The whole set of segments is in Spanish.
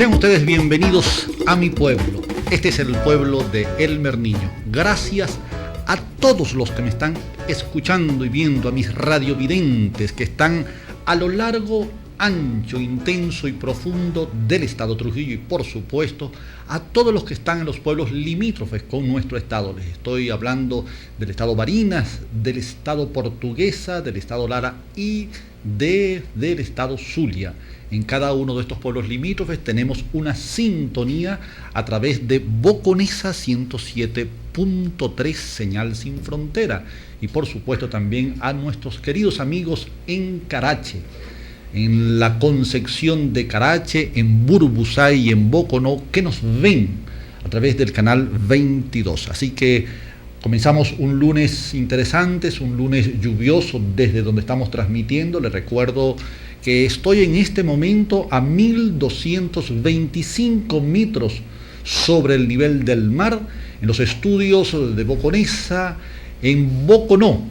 Sean ustedes bienvenidos a mi pueblo. Este es el pueblo de Elmer Niño. Gracias a todos los que me están escuchando y viendo, a mis radiovidentes que están a lo largo, ancho, intenso y profundo del estado Trujillo, y por supuesto a todos los que están en los pueblos limítrofes con nuestro estado. Les estoy hablando del estado Barinas, del estado Portuguesa, del estado Lara y del estado Zulia. En cada uno de estos pueblos limítrofes tenemos una sintonía a través de Boconesa 107.3, señal sin frontera, y por supuesto también a nuestros queridos amigos en Carache, en la Concepción de Carache, en Burbusay y en Boconó, que nos ven a través del canal 22. Así que comenzamos un lunes interesante, es un lunes lluvioso desde donde estamos transmitiendo. Les recuerdo que estoy en este momento a 1225 metros sobre el nivel del mar, en los estudios de Boconesa, en Boconó,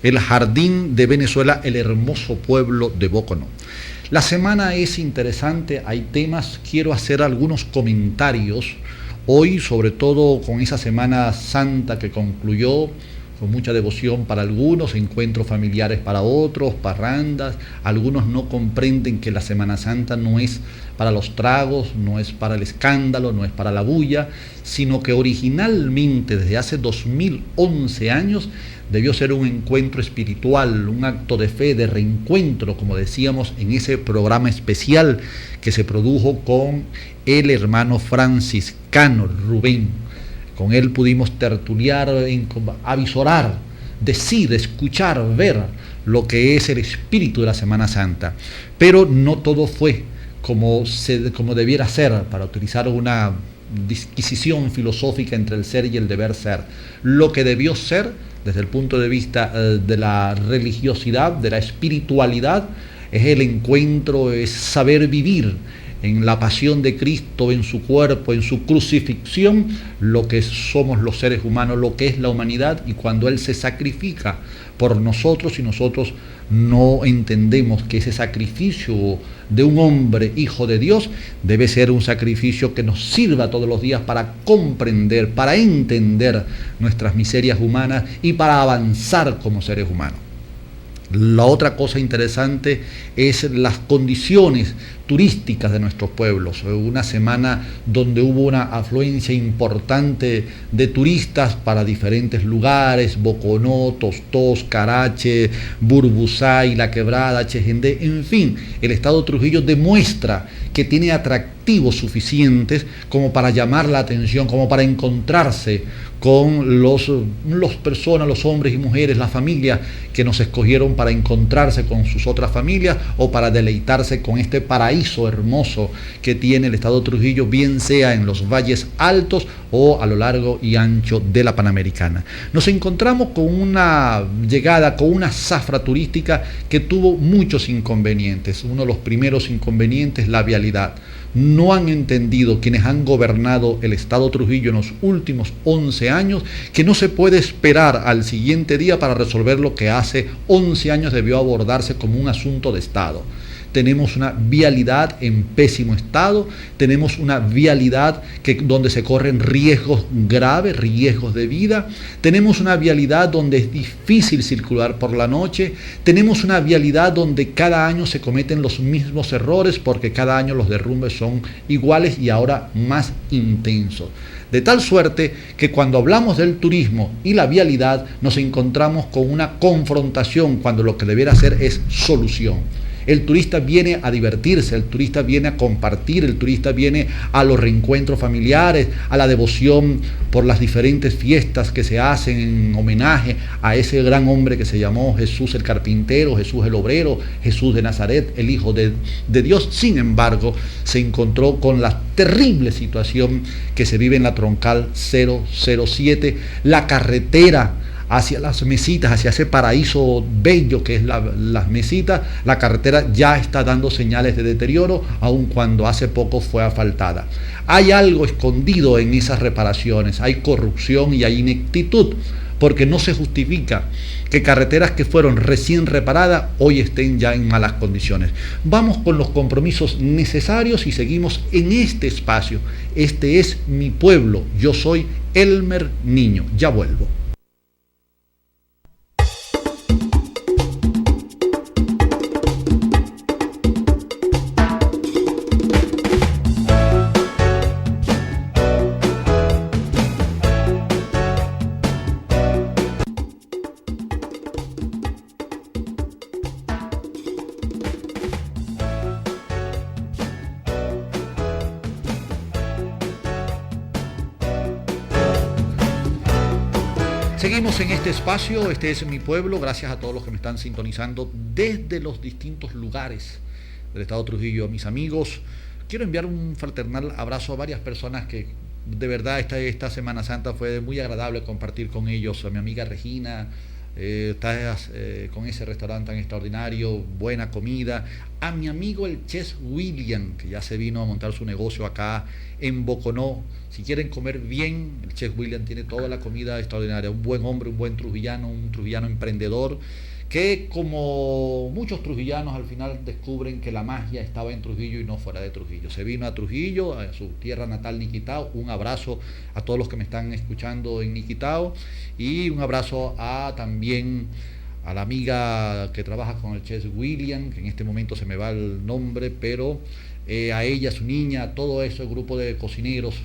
el jardín de Venezuela, el hermoso pueblo de Boconó. La semana es interesante, hay temas, quiero hacer algunos comentarios hoy, sobre todo con esa Semana Santa que concluyó, con mucha devoción para algunos, encuentros familiares para otros, parrandas. Algunos no comprenden que la Semana Santa no es para los tragos, no es para el escándalo, no es para la bulla, sino que originalmente desde hace 2011 años debió ser un encuentro espiritual, un acto de fe, de reencuentro, como decíamos en ese programa especial que se produjo con el hermano franciscano Rubén. Con él pudimos tertuliar, avisorar, decir, escuchar, ver lo que es el espíritu de la Semana Santa. Pero no todo fue como debiera ser, para utilizar una disquisición filosófica entre el ser y el deber ser. Lo que debió ser, desde el punto de vista de la religiosidad, de la espiritualidad, es el encuentro, es saber vivir en la pasión de Cristo, en su cuerpo, en su crucifixión, lo que somos los seres humanos, lo que es la humanidad, y cuando Él se sacrifica por nosotros y nosotros no entendemos que ese sacrificio de un hombre, hijo de Dios, debe ser un sacrificio que nos sirva todos los días para comprender, para entender nuestras miserias humanas y para avanzar como seres humanos. La otra cosa interesante es las condiciones turísticas de nuestros pueblos. Una semana donde hubo una afluencia importante de turistas para diferentes lugares: Boconó, Tostós, Carache, Burbusay, La Quebrada, Chegendé, en fin, el estado Trujillo demuestra que tiene atractivos suficientes como para llamar la atención, como para encontrarse con los personas, los hombres y mujeres, las familias que nos escogieron para encontrarse con sus otras familias o para deleitarse con este paraíso hermoso que tiene el estado Trujillo, bien sea en los valles altos o a lo largo y ancho de la Panamericana. Nos encontramos con una llegada, con una zafra turística que tuvo muchos inconvenientes. Uno de los primeros inconvenientes, la vialidad. No han entendido quienes han gobernado el estado Trujillo en los últimos 11 años que no se puede esperar al siguiente día para resolver lo que hace 11 años debió abordarse como un asunto de estado. Tenemos una vialidad en pésimo estado, tenemos una vialidad donde se corren riesgos graves, riesgos de vida, tenemos una vialidad donde es difícil circular por la noche, tenemos una vialidad donde cada año se cometen los mismos errores porque cada año los derrumbes son iguales y ahora más intensos. De tal suerte que cuando hablamos del turismo y la vialidad nos encontramos con una confrontación cuando lo que debiera ser es solución. El turista viene a divertirse, el turista viene a compartir, el turista viene a los reencuentros familiares, a la devoción por las diferentes fiestas que se hacen en homenaje a ese gran hombre que se llamó Jesús el carpintero, Jesús el obrero, Jesús de Nazaret, el Hijo de Dios. Sin embargo, se encontró con la terrible situación que se vive en la troncal 007, la carretera hacia las mesitas, hacia ese paraíso bello que es las mesitas. La carretera ya está dando señales de deterioro, aun cuando hace poco fue asfaltada. Hay algo escondido en esas reparaciones, hay corrupción y hay ineptitud porque no se justifica que carreteras que fueron recién reparadas hoy estén ya en malas condiciones. Vamos con los compromisos necesarios y seguimos en este espacio. Este es mi pueblo. Yo soy Elmer Niño. Ya vuelvo. Seguimos en este espacio, este es mi pueblo, gracias a todos los que me están sintonizando desde los distintos lugares del estado de Trujillo. A mis amigos, quiero enviar un fraternal abrazo a varias personas que de verdad esta Semana Santa fue muy agradable compartir con ellos. A mi amiga Regina, estás con ese restaurante tan extraordinario, buena comida. A mi amigo el chef William, que ya se vino a montar su negocio acá en Boconó. Si quieren comer bien, el chef William tiene toda la comida extraordinaria. Un buen hombre, un buen trujillano, un trujillano emprendedor, que como muchos trujillanos al final descubren que la magia estaba en Trujillo y no fuera de Trujillo. Se vino a Trujillo, a su tierra natal Niquitao. Un abrazo a todos los que me están escuchando en Niquitao y un abrazo también a la amiga que trabaja con el chef William, que en este momento se me va el nombre, pero a ella, a su niña, a todo ese grupo de cocineros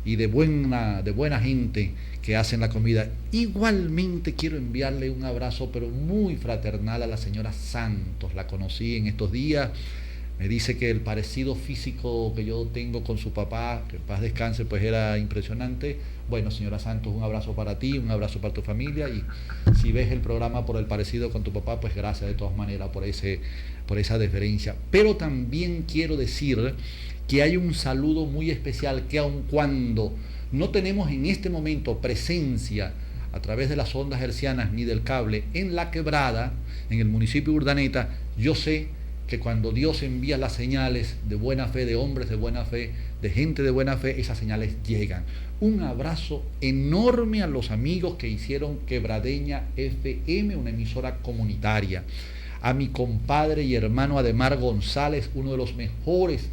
y de buena gente que hacen la comida. Igualmente quiero enviarle un abrazo pero muy fraternal a la señora Santos. La conocí en estos días, me dice que el parecido físico que yo tengo con su papá, que en paz descanse, pues era impresionante. Bueno, señora Santos, un abrazo para ti, un abrazo para tu familia, y si ves el programa por el parecido con tu papá, pues gracias de todas maneras por esa deferencia. Pero también quiero decir que hay un saludo muy especial, que aun cuando no tenemos en este momento presencia a través de las ondas hercianas ni del cable en La Quebrada, en el municipio de Urdaneta, yo sé que cuando Dios envía las señales de buena fe, de hombres de buena fe, de gente de buena fe, esas señales llegan. Un abrazo enorme a los amigos que hicieron Quebradeña FM, una emisora comunitaria. A mi compadre y hermano Ademar González, uno de los mejores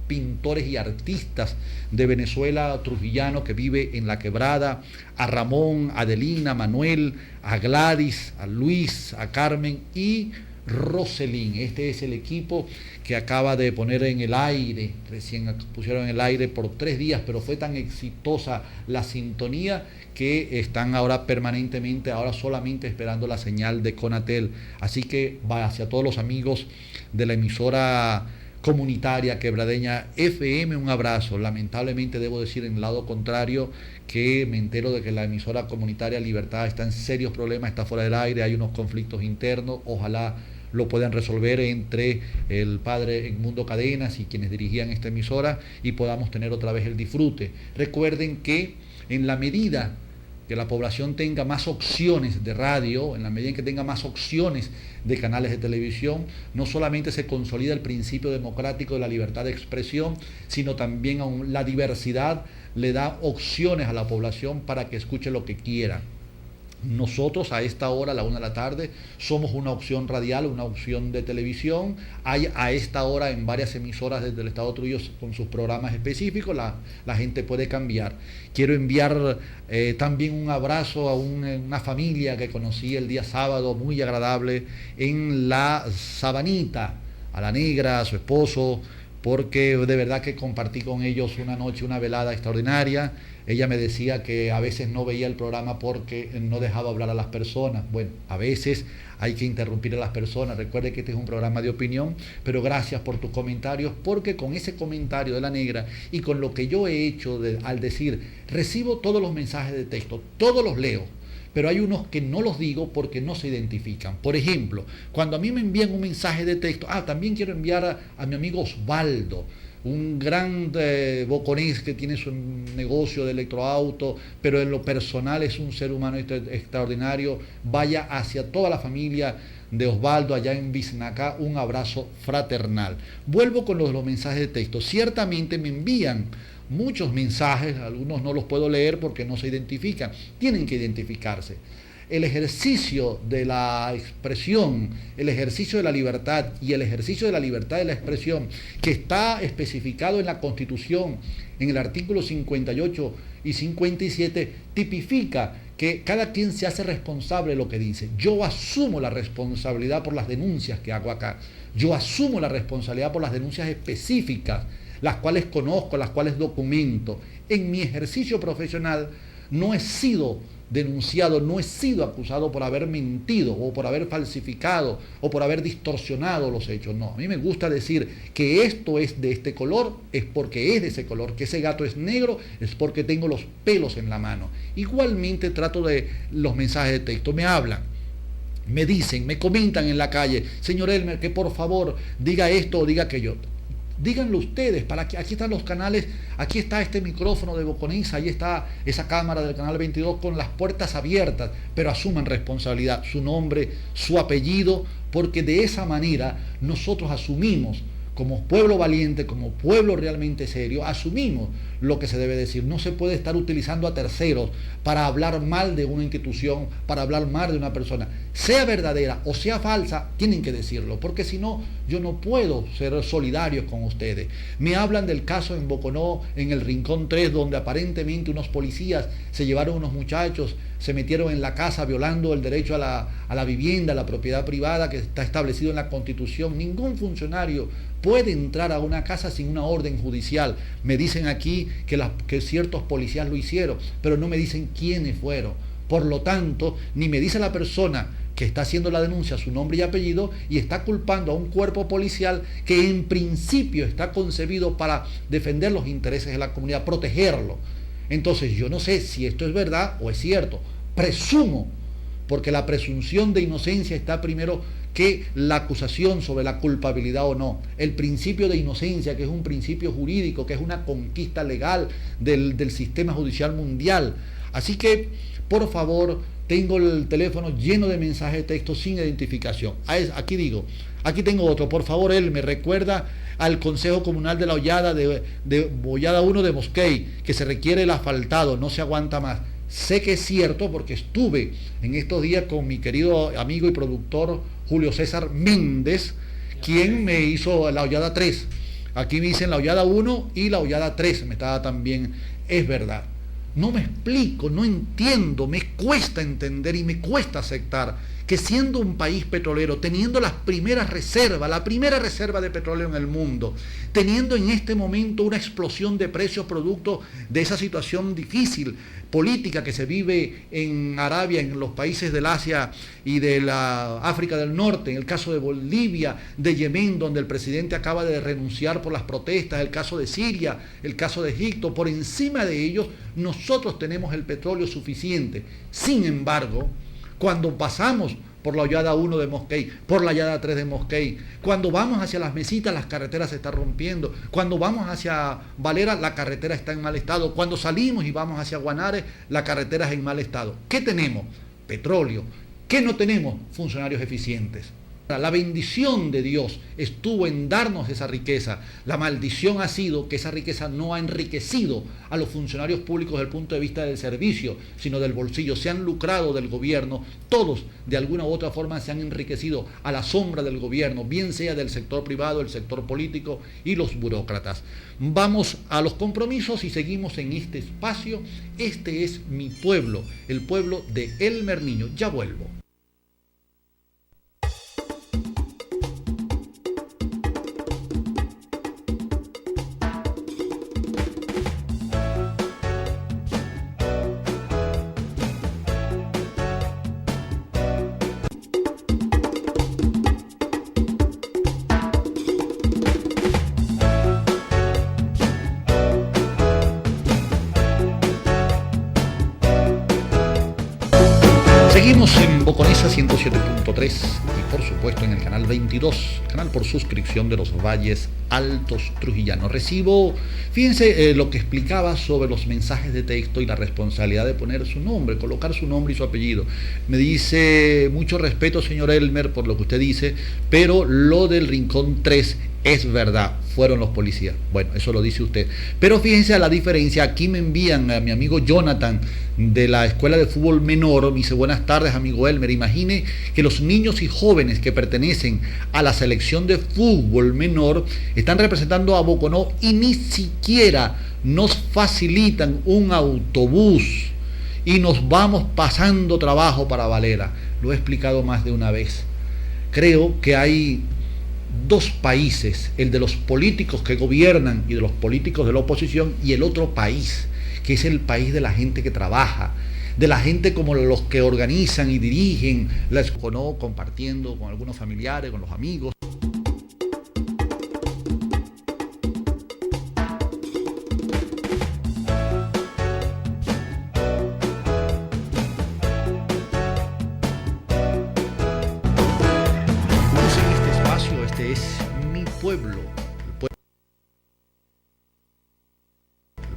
pintores y artistas de Venezuela, trujillano, que vive en La Quebrada. A Ramón, a Adelina, a Manuel, a Gladys, a Luis, a Carmen y Roselín. Este es el equipo que acaba de poner en el aire, recién pusieron en el aire por 3 días, pero fue tan exitosa la sintonía que están ahora permanentemente, ahora solamente esperando la señal de Conatel. Así que va hacia todos los amigos de la emisora comunitaria Quebradeña FM, un abrazo. Lamentablemente debo decir en el lado contrario que me entero de que la emisora comunitaria Libertad está en serios problemas, está fuera del aire, hay unos conflictos internos. Ojalá lo puedan resolver entre el padre Edmundo Cadenas y quienes dirigían esta emisora y podamos tener otra vez el disfrute. Recuerden que en la medida que la población tenga más opciones de radio, en la medida en que tenga más opciones de canales de televisión, no solamente se consolida el principio democrático de la libertad de expresión, sino también la diversidad le da opciones a la población para que escuche lo que quiera. Nosotros a esta hora, a la 1 de la tarde, somos una opción radial, una opción de televisión. Hay a esta hora en varias emisoras desde el estado de Trujillo con sus programas específicos, la gente puede cambiar. Quiero enviar también un abrazo a una familia que conocí el día sábado, muy agradable, en La Sabanita, a la negra, a su esposo, porque de verdad que compartí con ellos una noche, una velada extraordinaria. Ella me decía que a veces no veía el programa porque no dejaba hablar a las personas. Bueno, a veces hay que interrumpir a las personas. Recuerde que este es un programa de opinión, pero gracias por tus comentarios, porque con ese comentario de la negra y con lo que yo he hecho al decir, recibo todos los mensajes de texto, todos los leo, pero hay unos que no los digo porque no se identifican. Por ejemplo, cuando a mí me envían un mensaje de texto, también quiero enviar a mi amigo Osvaldo, un gran boconés que tiene su negocio de electroauto, pero en lo personal es un ser humano extraordinario. Vaya hacia toda la familia de Osvaldo allá en Biznacá, un abrazo fraternal. Vuelvo con los mensajes de texto. Ciertamente me envían muchos mensajes, algunos no los puedo leer porque no se identifican, tienen que identificarse. el ejercicio de la expresión, el ejercicio de la libertad y el ejercicio de la libertad de la expresión que está especificado en la Constitución, en el artículo 58 y 57, tipifica que cada quien se hace responsable de lo que dice. Yo asumo la responsabilidad por las denuncias que hago acá. Yo asumo la responsabilidad por las denuncias específicas, las cuales conozco, las cuales documento. En mi ejercicio profesional no he sido denunciado, no he sido acusado por haber mentido o por haber falsificado o por haber distorsionado los hechos. No, a mí me gusta decir que esto es de este color, es porque es de ese color, que ese gato es negro, es porque tengo los pelos en la mano. Igualmente trato de los mensajes de texto, me hablan, me dicen, me comentan en la calle, señor Elmer, que por favor diga esto o diga aquello. Díganlo ustedes, para que aquí están los canales, aquí está este micrófono de Boconisa, ahí está esa cámara del canal 22 con las puertas abiertas, pero asuman responsabilidad, su nombre, su apellido, porque de esa manera nosotros asumimos, como pueblo valiente, como pueblo realmente serio, asumimos lo que se debe decir. No se puede estar utilizando a terceros para hablar mal de una institución, para hablar mal de una persona. Sea verdadera o sea falsa, tienen que decirlo, porque si no, yo no puedo ser solidario con ustedes. Me hablan del caso en Boconó, en el Rincón 3, donde aparentemente unos policías se llevaron unos muchachos, se metieron en la casa violando el derecho a la vivienda, a la propiedad privada que está establecido en la Constitución. Ningún funcionario puede entrar a una casa sin una orden judicial. Me dicen aquí que ciertos policías lo hicieron, pero no me dicen quiénes fueron. Por lo tanto, ni me dice la persona que está haciendo la denuncia su nombre y apellido y está culpando a un cuerpo policial que en principio está concebido para defender los intereses de la comunidad, protegerlo. Entonces yo no sé si esto es verdad o es cierto. Presumo, porque la presunción de inocencia está primero que la acusación sobre la culpabilidad o no. El principio de inocencia, que es un principio jurídico, que es una conquista legal del sistema judicial mundial. Así que, por favor, tengo el teléfono lleno de mensajes de texto sin identificación. Aquí tengo otro. Por favor, él me recuerda al Consejo Comunal de la Hollada de Bollada 1 de Mosquey, que se requiere el asfaltado, no se aguanta más. Sé que es cierto porque estuve en estos días con mi querido amigo y productor Julio César Méndez, quien me hizo la Hollada 3. Aquí me dicen la Hollada 1 y la Hollada 3, me estaba también, es verdad. No me explico, no entiendo, me cuesta entender y me cuesta aceptar que siendo un país petrolero, teniendo la primera reserva de petróleo en el mundo, teniendo en este momento una explosión de precios producto de esa situación difícil política que se vive en Arabia, en los países del Asia y de la África del Norte, en el caso de Bolivia, de Yemen, donde el presidente acaba de renunciar por las protestas, el caso de Siria, el caso de Egipto, por encima de ellos, nosotros tenemos el petróleo suficiente. Sin embargo, cuando pasamos por la Hollada 1 de Mosquey, por la Hollada 3 de Mosquey, cuando vamos hacia Las Mesitas, las carreteras se están rompiendo, cuando vamos hacia Valera, la carretera está en mal estado, cuando salimos y vamos hacia Guanare, la carretera es en mal estado. ¿Qué tenemos? Petróleo. ¿Qué no tenemos? Funcionarios eficientes. La bendición de Dios estuvo en darnos esa riqueza. La maldición ha sido que esa riqueza no ha enriquecido a los funcionarios públicos desde el punto de vista del servicio, sino del bolsillo. Se han lucrado del gobierno. Todos, de alguna u otra forma, se han enriquecido a la sombra del gobierno, bien sea del sector privado, el sector político y los burócratas. Vamos a los compromisos y seguimos en este espacio. Este es mi pueblo, el pueblo de Elmer Niño. Ya vuelvo. Seguimos en Boconisa 107.3 y por supuesto en el canal 22, canal por suscripción de los Valles Altos Trujillanos. Recibo, fíjense lo que explicaba sobre los mensajes de texto y la responsabilidad de poner su nombre, colocar su nombre y su apellido. Me dice, mucho respeto señor Elmer por lo que usted dice, pero lo del Rincón 3 Es verdad, fueron los policías. Bueno, eso lo dice usted. Pero fíjense a la diferencia. Aquí me envían a mi amigo Jonathan de la Escuela de Fútbol Menor. Me dice, buenas tardes, amigo Elmer. Imagine que los niños y jóvenes que pertenecen a la selección de fútbol menor están representando a Boconó y ni siquiera nos facilitan un autobús y nos vamos pasando trabajo para Valera. Lo he explicado más de una vez. Creo que hay dos países, el de los políticos que gobiernan y de los políticos de la oposición, y el otro país, que es el país de la gente que trabaja, de la gente como los que organizan y dirigen la escuela, compartiendo con algunos familiares, con los amigos.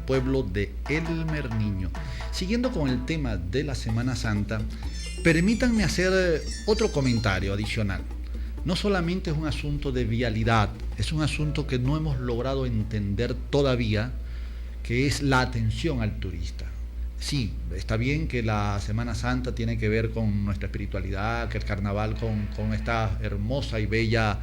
Pueblo de Elmer Niño. Siguiendo con el tema de la Semana Santa, permítanme hacer otro comentario adicional. No solamente es un asunto de vialidad, es un asunto que no hemos logrado entender todavía, que es la atención al turista. Sí, está bien que la Semana Santa tiene que ver con nuestra espiritualidad, que el carnaval con esta hermosa y bella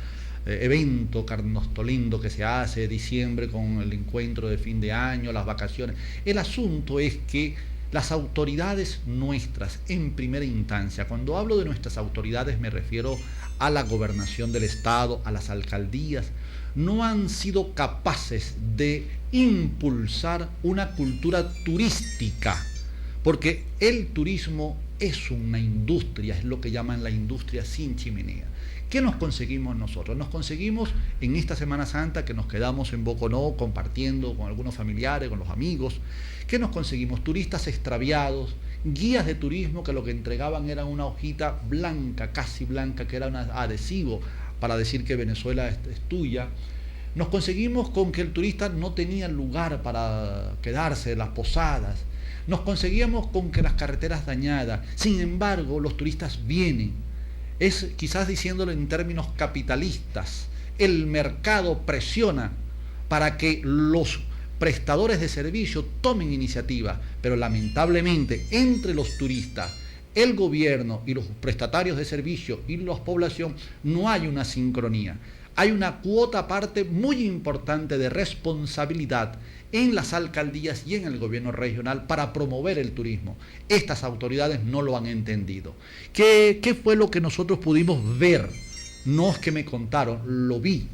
evento carnostolindo que se hace diciembre con el encuentro de fin de año, las vacaciones. El asunto es que las autoridades nuestras, en primera instancia, cuando hablo de nuestras autoridades me refiero a la gobernación del Estado, a las alcaldías, no han sido capaces de impulsar una cultura turística, porque el turismo es una industria, es lo que llaman la industria sin chimenea. ¿Qué nos conseguimos nosotros? Nos conseguimos en esta Semana Santa que nos quedamos en Boconó compartiendo con algunos familiares, con los amigos. ¿Qué nos conseguimos? Turistas extraviados, guías de turismo que lo que entregaban era una hojita blanca, casi blanca, que era un adhesivo para decir que Venezuela es tuya. Nos conseguimos con que el turista no tenía lugar para quedarse en las posadas. Nos conseguíamos con que las carreteras dañadas. Sin embargo, los turistas vienen. Es quizás diciéndolo en términos capitalistas, el mercado presiona para que los prestadores de servicio tomen iniciativa, pero lamentablemente entre los turistas, el gobierno y los prestatarios de servicio y la población no hay una sincronía. Hay una cuota aparte muy importante de responsabilidad en las alcaldías y en el gobierno regional para promover el turismo. Estas autoridades no lo han entendido. ¿Qué fue lo que nosotros pudimos ver? No es que me contaron, lo vi.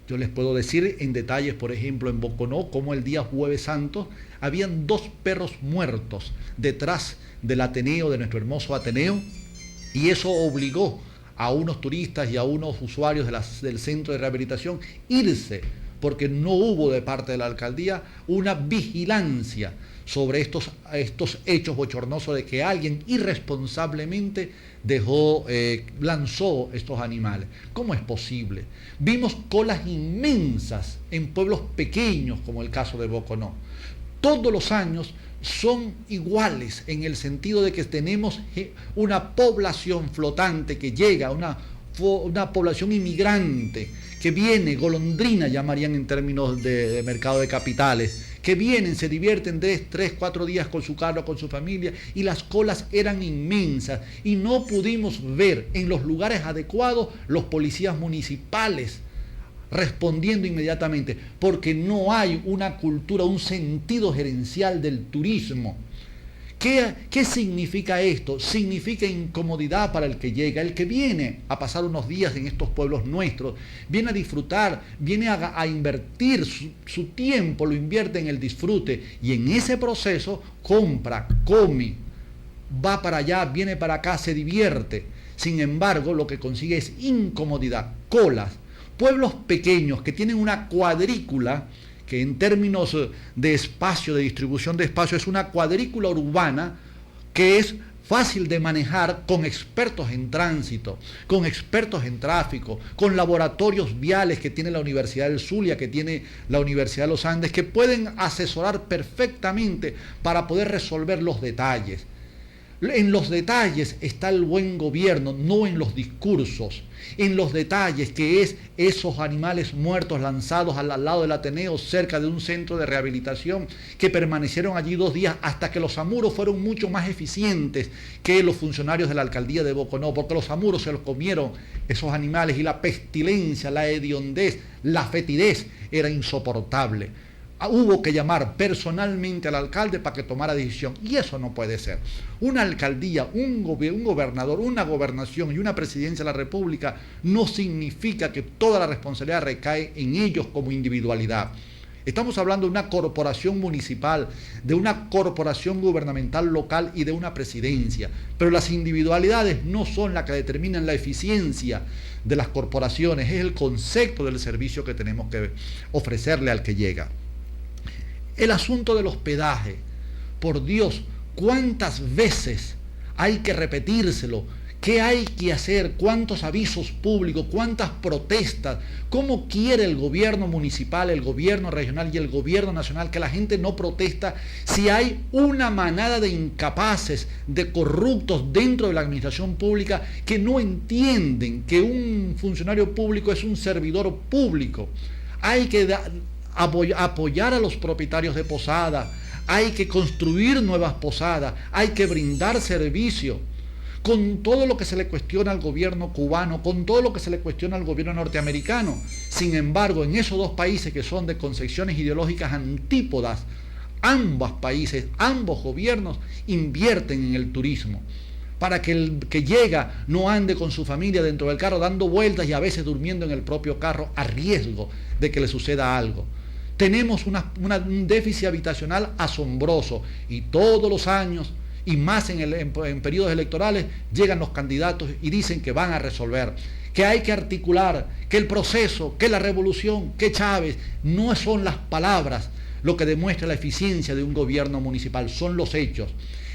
Yo les puedo decir en detalles, por ejemplo, en Boconó, como el día Jueves Santo, habían 2 perros muertos detrás del Ateneo, de nuestro hermoso Ateneo, y eso obligó a unos turistas y a unos usuarios del centro de rehabilitación irse, porque no hubo de parte de la alcaldía una vigilancia sobre estos hechos bochornosos de que alguien irresponsablemente lanzó estos animales. ¿Cómo es posible? Vimos colas inmensas en pueblos pequeños, como el caso de Boconó. Todos los años son iguales en el sentido de que tenemos una población flotante que llega, una población inmigrante que viene, golondrina llamarían en términos de mercado de capitales, que vienen, se divierten 3, 4 días con su carro, con su familia, y las colas eran inmensas y no pudimos ver en los lugares adecuados los policías municipales respondiendo inmediatamente, porque no hay una cultura, un sentido gerencial del turismo. ¿Qué significa esto? Significa incomodidad para el que llega, el que viene a pasar unos días en estos pueblos nuestros, viene a disfrutar, viene a invertir su tiempo, lo invierte en el disfrute, y en ese proceso compra, come, va para allá, viene para acá, se divierte. Sin embargo, lo que consigue es incomodidad, colas. Pueblos pequeños que tienen una cuadrícula, que en términos de espacio, de distribución de espacio, es una cuadrícula urbana que es fácil de manejar con expertos en tránsito, con expertos en tráfico, con laboratorios viales que tiene la Universidad del Zulia, que tiene la Universidad de los Andes, que pueden asesorar perfectamente para poder resolver los detalles. En los detalles está el buen gobierno, no en los discursos. En los detalles, que es esos animales muertos lanzados al lado del Ateneo, cerca de un centro de rehabilitación, que permanecieron allí 2 días hasta que los amuros fueron mucho más eficientes que los funcionarios de la alcaldía de Boconó, porque los amuros se los comieron esos animales y la pestilencia, la hediondez, la fetidez era insoportable. Hubo que llamar personalmente al alcalde para que tomara decisión, y eso no puede ser. Una alcaldía, un gobernador, una gobernación y una presidencia de la República no significa que toda la responsabilidad recae en ellos como individualidad. Estamos hablando de una corporación municipal, de una corporación gubernamental local y de una presidencia, pero las individualidades no son las que determinan la eficiencia de las corporaciones, es el concepto del servicio que tenemos que ofrecerle al que llega. El asunto del hospedaje, por Dios, ¿cuántas veces hay que repetírselo? ¿Qué hay que hacer? ¿Cuántos avisos públicos? ¿Cuántas protestas? ¿Cómo quiere el gobierno municipal, el gobierno regional y el gobierno nacional que la gente no protesta si hay una manada de incapaces, de corruptos dentro de la administración pública que no entienden que un funcionario público es un servidor público? Hay que apoyar a los propietarios de posadas, hay que construir nuevas posadas, hay que brindar servicio. Con todo lo que se le cuestiona al gobierno cubano, con todo lo que se le cuestiona al gobierno norteamericano. Sin embargo, en esos 2 países que son de concepciones ideológicas antípodas, ambos países, ambos gobiernos invierten en el turismo, para que el que llega no ande con su familia dentro del carro dando vueltas y a veces durmiendo en el propio carro a riesgo de que le suceda algo. Tenemos un déficit habitacional asombroso y todos los años, y más en periodos electorales, llegan los candidatos y dicen que van a resolver, que hay que articular, que el proceso, que la revolución, que Chávez. No son las palabras lo que demuestra la eficiencia de un gobierno municipal, son los hechos.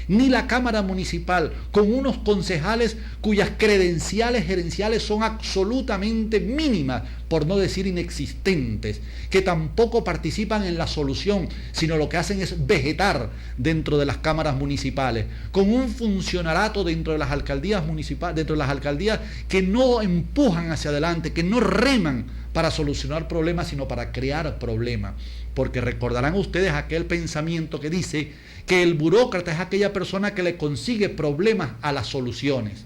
Ni la Cámara Municipal, con unos concejales cuyas credenciales gerenciales son absolutamente mínimas, por no decir inexistentes, que tampoco participan en la solución, sino lo que hacen es vegetar dentro de las cámaras municipales, con un funcionarato dentro de las alcaldías municipales, dentro de las alcaldías que no empujan hacia adelante, que no reman para solucionar problemas, sino para crear problemas. Porque recordarán ustedes aquel pensamiento que dice que el burócrata es aquella persona que le consigue problemas a las soluciones.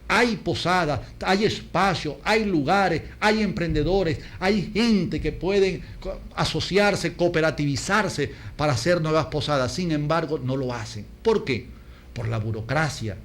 Hay posadas, hay espacio, hay lugares, hay emprendedores, hay gente que pueden asociarse, cooperativizarse para hacer nuevas posadas. Sin embargo, no lo hacen. ¿Por qué? Por la burocracia.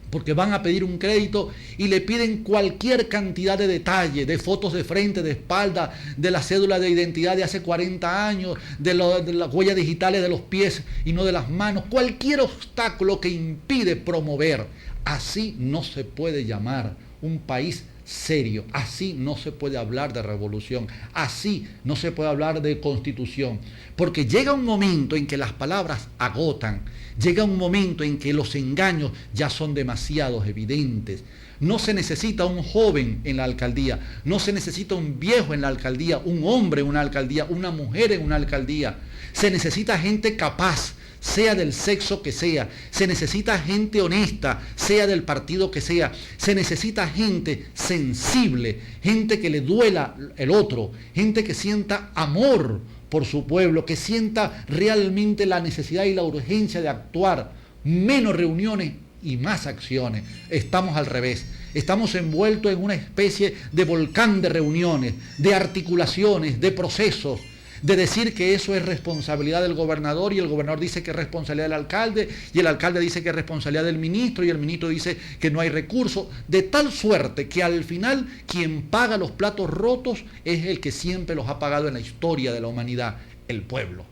Porque van a pedir un crédito y le piden cualquier cantidad de detalle, de fotos de frente, de espalda, de la cédula de identidad de hace 40 años, de las huellas digitales de los pies y no de las manos, cualquier obstáculo que impide promover. Así no se puede llamar un país serio, así no se puede hablar de revolución, así no se puede hablar de constitución, porque llega un momento en que las palabras agotan, llega un momento en que los engaños ya son demasiado evidentes. No se necesita un joven en la alcaldía, no se necesita un viejo en la alcaldía, un hombre en una alcaldía, una mujer en una alcaldía. Se necesita gente capaz, sea del sexo que sea. Se necesita gente honesta, sea del partido que sea. Se necesita gente sensible, gente que le duela el otro, gente que sienta amor por su pueblo, que sienta realmente la necesidad y la urgencia de actuar. Menos reuniones y más acciones. Estamos al revés. Estamos envueltos en una especie de volcán de reuniones, de articulaciones, de procesos, de decir que eso es responsabilidad del gobernador y el gobernador dice que es responsabilidad del alcalde y el alcalde dice que es responsabilidad del ministro y el ministro dice que no hay recursos, de tal suerte que al final quien paga los platos rotos es el que siempre los ha pagado en la historia de la humanidad, el pueblo.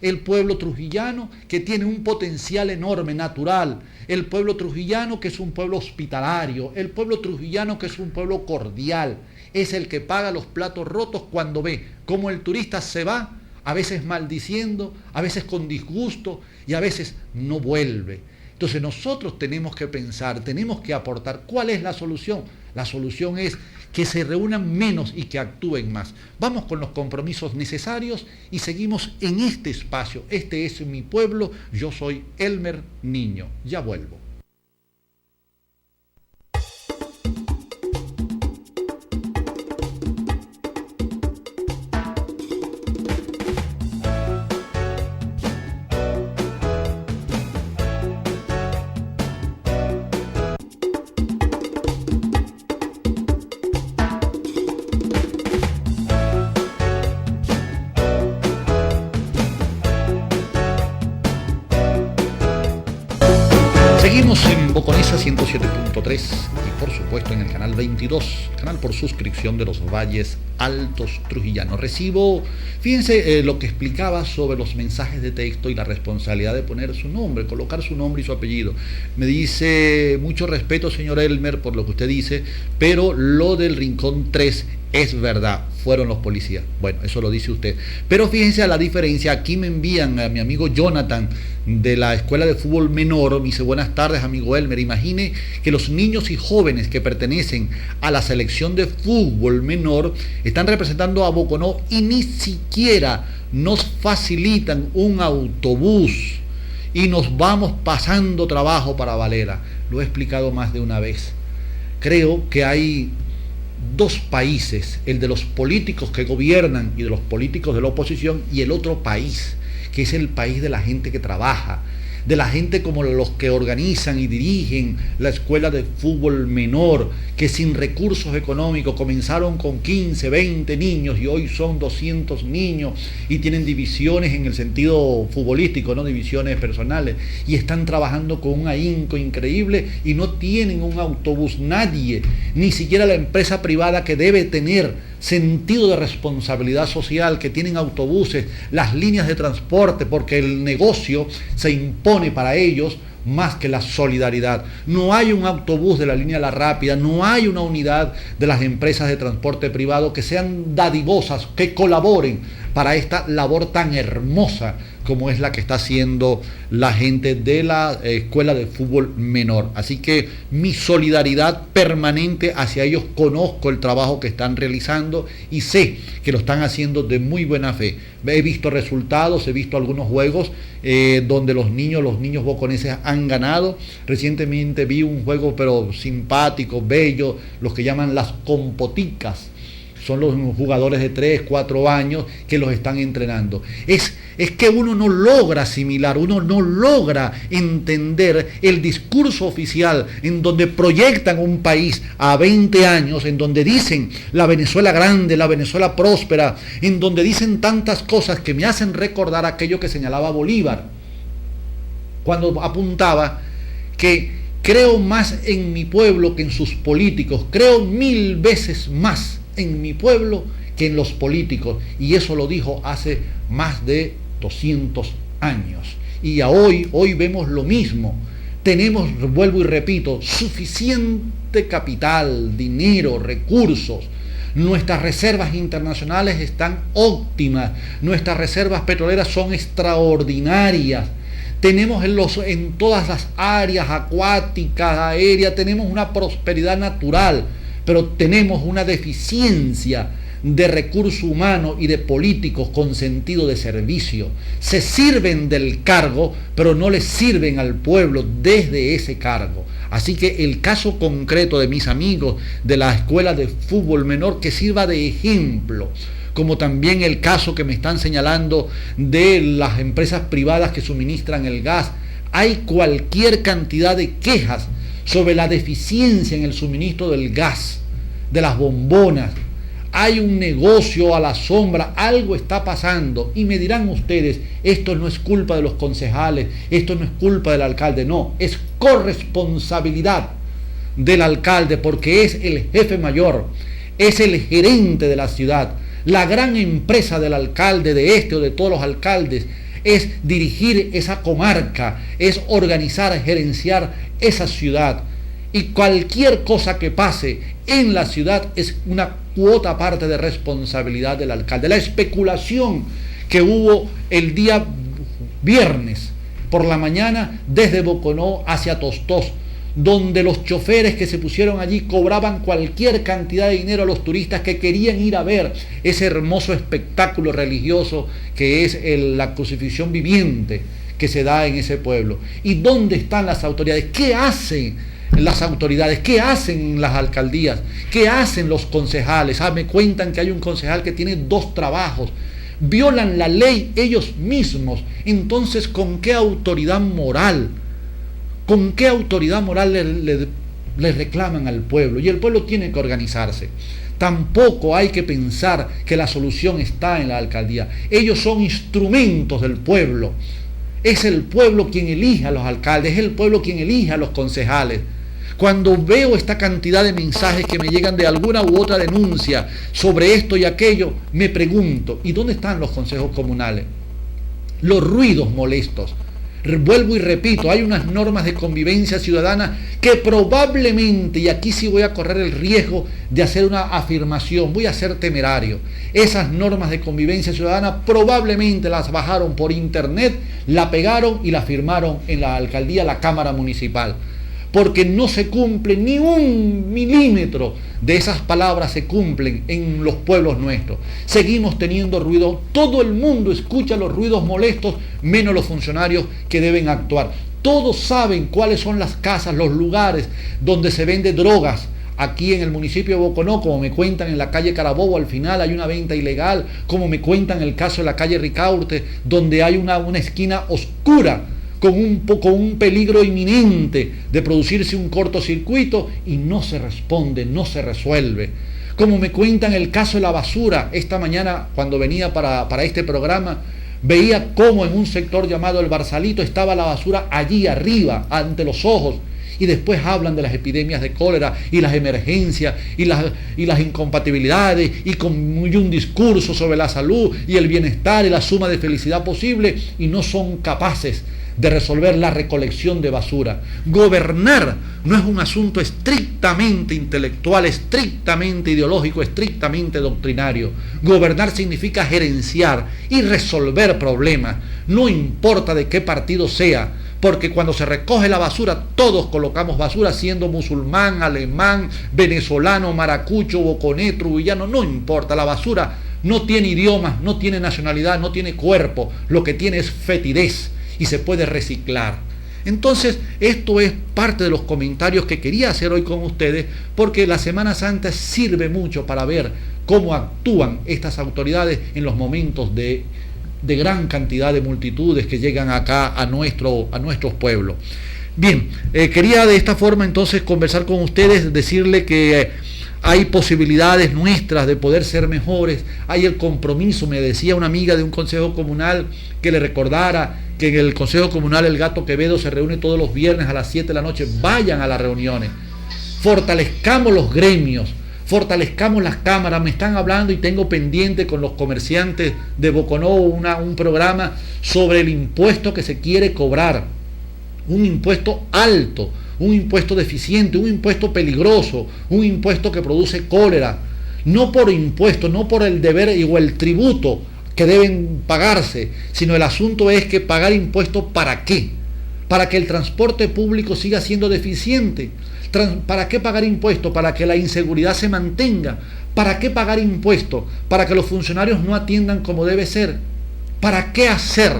El pueblo trujillano que tiene un potencial enorme, natural. El pueblo trujillano que es un pueblo hospitalario. El pueblo trujillano que es un pueblo cordial. Es el que paga los platos rotos cuando ve cómo el turista se va, a veces maldiciendo, a veces con disgusto y a veces no vuelve. Entonces nosotros tenemos que pensar, tenemos que aportar. ¿Cuál es la solución? La solución es que se reúnan menos y que actúen más. Vamos con los compromisos necesarios y seguimos en este espacio. Este es mi pueblo, yo soy Elmer Niño. Ya vuelvo. Seguimos en Boconesa 107.3 y por supuesto en el canal 22, canal por suscripción de los Valles Altos Trujillanos. Recibo, fíjense lo que explicaba sobre los mensajes de texto y la responsabilidad de poner su nombre, colocar su nombre y su apellido. Me dice, mucho respeto señor Elmer por lo que usted dice, pero lo del Rincón 3 es verdad, fueron los policías. Bueno, eso lo dice usted. Pero fíjense a la diferencia, aquí me envían a mi amigo Jonathan de la Escuela de Fútbol Menor, me dice, buenas tardes amigo Elmer, imagine que los niños y jóvenes que pertenecen a la selección de fútbol menor están representando a Boconó y ni siquiera nos facilitan un autobús y nos vamos pasando trabajo para Valera. Lo he explicado más de una vez. Creo que hay dos países, el de los políticos que gobiernan y de los políticos de la oposición, y el otro país, que es el país de la gente que trabaja, de la gente como los que organizan y dirigen la escuela de fútbol menor, que sin recursos económicos comenzaron con 15, 20 niños y hoy son 200 niños y tienen divisiones en el sentido futbolístico, no divisiones personales, y están trabajando con un ahínco increíble y no tienen un autobús, nadie, ni siquiera la empresa privada que debe tener sentido de responsabilidad social, que tienen autobuses, las líneas de transporte, porque el negocio se impone para ellos más que la solidaridad. No hay un autobús de la línea La Rápida, no hay una unidad de las empresas de transporte privado que sean dadivosas, que colaboren para esta labor tan hermosa como es la que está haciendo la gente de la Escuela de Fútbol Menor. Así que mi solidaridad permanente hacia ellos, conozco el trabajo que están realizando y sé que lo están haciendo de muy buena fe. He visto resultados, he visto algunos juegos donde los niños boconeses han ganado. Recientemente vi un juego pero simpático, bello, los que llaman las compoticas. Son los jugadores de 3, 4 años que los están entrenando. Es que uno no logra asimilar, uno no logra entender el discurso oficial en donde proyectan un país a 20 años, en donde dicen la Venezuela grande, la Venezuela próspera, en donde dicen tantas cosas que me hacen recordar aquello que señalaba Bolívar, cuando apuntaba que creo más en mi pueblo que en sus políticos, creo 1000 veces más en mi pueblo que en los políticos, y eso lo dijo hace más de 200 años. Y hoy vemos lo mismo. Tenemos, vuelvo y repito, suficiente capital, dinero, recursos. Nuestras reservas internacionales están óptimas, nuestras reservas petroleras son extraordinarias. Tenemos en todas las áreas acuáticas, aéreas, tenemos una prosperidad natural, pero tenemos una deficiencia de recurso humano y de políticos con sentido de servicio. Se sirven del cargo, pero no les sirven al pueblo desde ese cargo. Así que el caso concreto de mis amigos de la Escuela de Fútbol Menor, que sirva de ejemplo, como también el caso que me están señalando de las empresas privadas que suministran el gas. Hay cualquier cantidad de quejas sobre la deficiencia en el suministro del gas, de las bombonas. Hay un negocio a la sombra, algo está pasando. Y me dirán ustedes, esto no es culpa de los concejales, esto no es culpa del alcalde. No, es corresponsabilidad del alcalde, porque es el jefe mayor, es el gerente de la ciudad. La gran empresa del alcalde, de este o de todos los alcaldes, es dirigir esa comarca, es organizar, gerenciar esa ciudad. Y cualquier cosa que pase en la ciudad es una cuota aparte de responsabilidad del alcalde. La especulación que hubo el día viernes por la mañana desde Boconó hacia Tostós, donde los choferes que se pusieron allí cobraban cualquier cantidad de dinero a los turistas que querían ir a ver ese hermoso espectáculo religioso que es la crucifixión viviente que se da en ese pueblo. ¿Y dónde están las autoridades? ¿Qué hacen las autoridades? ¿Qué hacen las alcaldías? ¿Qué hacen los concejales? Me cuentan que hay un concejal que tiene 2 trabajos. Violan la ley ellos mismos. Entonces, ¿con qué autoridad moral? ¿Con qué autoridad moral le reclaman al pueblo? Y el pueblo tiene que organizarse. Tampoco hay que pensar que la solución está en la alcaldía. Ellos son instrumentos del pueblo. Es el pueblo quien elige a los alcaldes, es el pueblo quien elige a los concejales. Cuando veo esta cantidad de mensajes que me llegan de alguna u otra denuncia sobre esto y aquello, me pregunto, ¿y dónde están los consejos comunales? Los ruidos molestos. Vuelvo y repito, hay unas normas de convivencia ciudadana que probablemente, y aquí sí voy a correr el riesgo de hacer una afirmación, voy a ser temerario, esas normas de convivencia ciudadana probablemente las bajaron por internet, la pegaron y la firmaron en la alcaldía, la Cámara Municipal. Porque no se cumple ni un milímetro de esas palabras se cumplen en los pueblos nuestros. Seguimos teniendo ruido, todo el mundo escucha los ruidos molestos, menos los funcionarios que deben actuar. Todos saben cuáles son las casas, los lugares donde se vende drogas. Aquí en el municipio de Boconó, como me cuentan en la calle Carabobo, al final hay una venta ilegal, como me cuentan el caso de la calle Ricaurte, donde hay una esquina oscura, con un peligro inminente de producirse un cortocircuito y no se responde, no se resuelve. Como me cuentan el caso de la basura, esta mañana cuando venía para este programa, veía cómo en un sector llamado El Barzalito estaba la basura allí arriba, ante los ojos, y después hablan de las epidemias de cólera y las emergencias y las incompatibilidades y un discurso sobre la salud y el bienestar y la suma de felicidad posible y no son capaces de resolver la recolección de basura. Gobernar no es un asunto estrictamente intelectual, estrictamente ideológico, estrictamente doctrinario. Gobernar significa gerenciar y resolver problemas, no importa de qué partido sea, porque cuando se recoge la basura, todos colocamos basura, siendo musulmán, alemán, venezolano, maracucho, boconé, trujillano, no importa, la basura no tiene idiomas, no tiene nacionalidad, no tiene cuerpo, lo que tiene es fetidez y se puede reciclar. Entonces, esto es parte de los comentarios que quería hacer hoy con ustedes, porque la Semana Santa sirve mucho para ver cómo actúan estas autoridades en los momentos de gran cantidad de multitudes que llegan acá a nuestros pueblos. Bien, quería de esta forma entonces conversar con ustedes, decirle que hay posibilidades nuestras de poder ser mejores, hay el compromiso. Me decía una amiga de un consejo comunal que le recordara que en el consejo comunal El Gato Quevedo se reúne todos los viernes a las 7 de la noche. Vayan a las reuniones, fortalezcamos los gremios, fortalezcamos las cámaras. Me están hablando y tengo pendiente con los comerciantes de Boconó un programa sobre el impuesto que se quiere cobrar, un impuesto alto, un impuesto deficiente, un impuesto peligroso, un impuesto que produce cólera, no por impuesto, no por el deber o el tributo que deben pagarse, sino el asunto es que pagar impuestos ¿para qué? Para que el transporte público siga siendo deficiente. ¿Para qué pagar impuestos? Para que la inseguridad se mantenga. ¿Para qué pagar impuestos? Para que los funcionarios no atiendan como debe ser. ¿Para qué hacer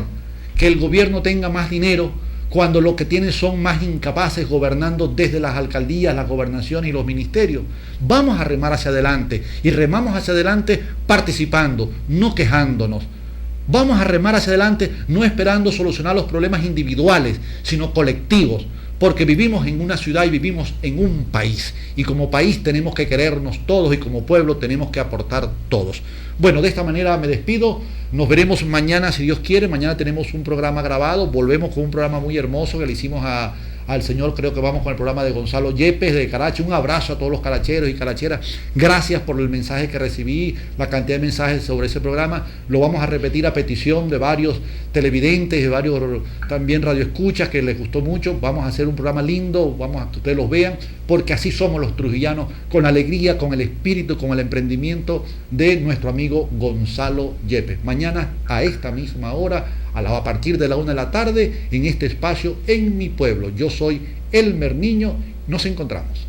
que el gobierno tenga más dinero cuando lo que tienen son más incapaces gobernando desde las alcaldías, las gobernaciones y los ministerios? Vamos a remar hacia adelante, y remamos hacia adelante participando, no quejándonos. Vamos a remar hacia adelante no esperando solucionar los problemas individuales, sino colectivos, porque vivimos en una ciudad y vivimos en un país, y como país tenemos que querernos todos y como pueblo tenemos que aportar todos. Bueno, de esta manera me despido. Nos veremos mañana, si Dios quiere. Mañana tenemos un programa grabado. Volvemos con un programa muy hermoso que le hicimos al señor, creo que vamos con el programa de Gonzalo Yepes de Carache. Un abrazo a todos los caracheros y caracheras. Gracias por el mensaje que recibí, la cantidad de mensajes sobre ese programa. Lo vamos a repetir a petición de varios televidentes, de varios también radioescuchas que les gustó mucho. Vamos a hacer un programa lindo, vamos a que ustedes los vean, porque así somos los trujillanos, con alegría, con el espíritu, con el emprendimiento de nuestro amigo Gonzalo Yepes. Mañana a esta misma hora, a partir de la 1 de la tarde en este espacio En Mi Pueblo. Yo soy Elmer Niño, nos encontramos.